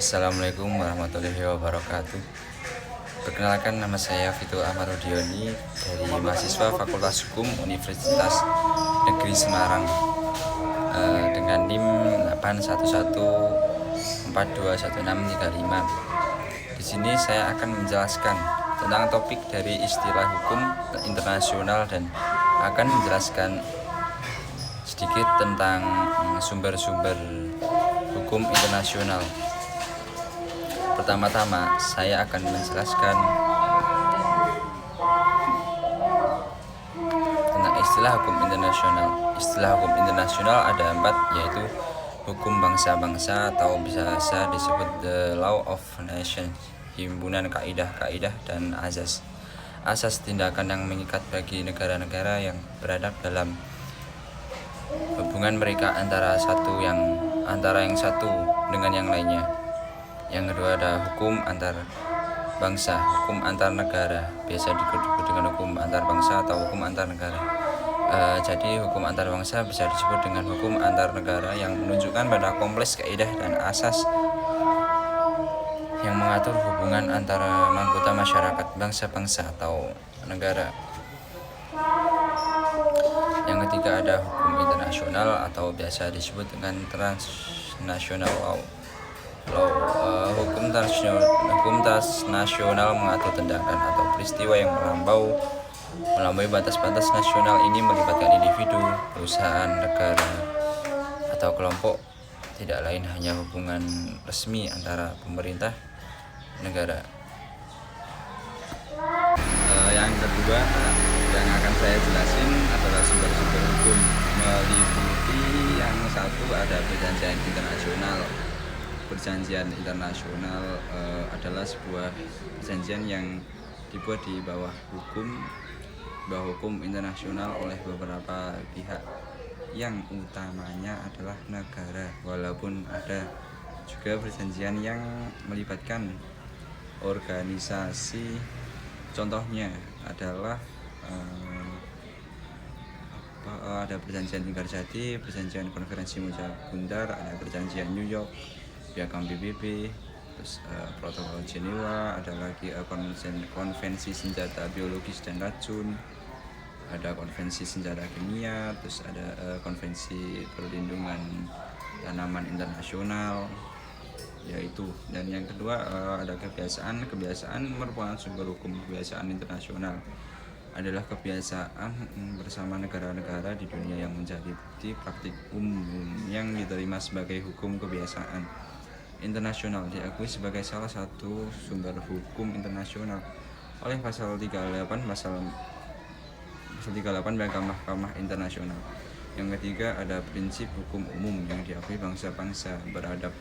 Assalamualaikum warahmatullahi wabarakatuh. Perkenalkan, nama saya Vito Amarudioni dari mahasiswa Fakultas Hukum Universitas Negeri Semarang dengan NIM 811421635. Di sini saya akan menjelaskan tentang topik dari istilah hukum internasional dan akan menjelaskan sedikit tentang sumber-sumber hukum internasional. Pertama-tama, saya akan menjelaskan tentang istilah hukum internasional. Istilah hukum internasional ada 4, yaitu hukum bangsa-bangsa atau biasa disebut the law of nations, himpunan kaidah-kaidah dan asas. Asas tindakan yang mengikat bagi negara-negara yang berada dalam hubungan mereka antara yang satu dengan yang lainnya. Yang kedua ada hukum antar bangsa, hukum antar negara, biasa disebut dengan hukum antar bangsa atau hukum antar negara. Jadi hukum antar bangsa bisa disebut dengan hukum antar negara yang menunjukkan pada kompleks kaidah dan asas yang mengatur hubungan antara anggota masyarakat bangsa-bangsa atau negara. Yang ketiga ada hukum internasional atau biasa disebut dengan transnational law. Hukum transnasional mengatur tindakan atau peristiwa yang melampaui batas-batas nasional. Ini melibatkan individu, perusahaan, negara, atau kelompok, tidak lain hanya hubungan resmi antara pemerintah negara. Yang kedua yang akan saya jelasin adalah sumber-sumber hukum. Meliputi yang satu ada perjanjian internasional. Perjanjian internasional adalah sebuah perjanjian yang dibuat di bawah hukum internasional oleh beberapa pihak, yang utamanya adalah negara, walaupun ada juga perjanjian yang melibatkan organisasi. Contohnya adalah ada perjanjian Linggarjati, perjanjian Konferensi Meja Bundar, ada perjanjian New York, Piagam PBB, terus Protokol Jenewa, ada lagi konvensi senjata biologis dan racun, ada konvensi senjata kimia, terus ada konvensi perlindungan tanaman internasional, yaitu. Dan yang kedua ada kebiasaan merupakan sumber hukum. Kebiasaan internasional adalah kebiasaan bersama negara-negara di dunia yang menjadi bukti praktik umum yang diterima sebagai hukum. Kebiasaan internasional diakui sebagai salah satu sumber hukum internasional oleh pasal 38 Mahkamah Internasional. Yang ketiga ada prinsip hukum umum yang diakui bangsa-bangsa beradab,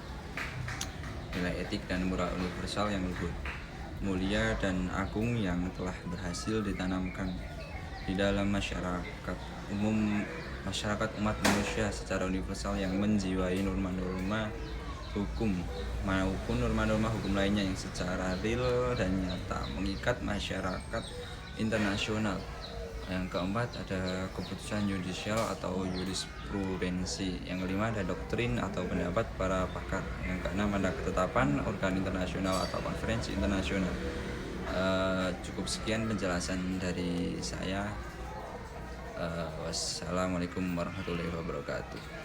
nilai etik dan moral universal yang luhur, mulia dan agung yang telah berhasil ditanamkan di dalam masyarakat umat manusia secara universal, yang menjiwai norma-norma hukum maupun norma-norma hukum lainnya yang secara real dan nyata mengikat masyarakat internasional. Yang keempat ada keputusan yudisial atau jurisprudensi. Yang kelima ada doktrin atau pendapat para pakar. Yang keenam ada ketetapan organ internasional atau konferensi internasional. Cukup sekian penjelasan dari saya. Wassalamualaikum warahmatullahi wabarakatuh.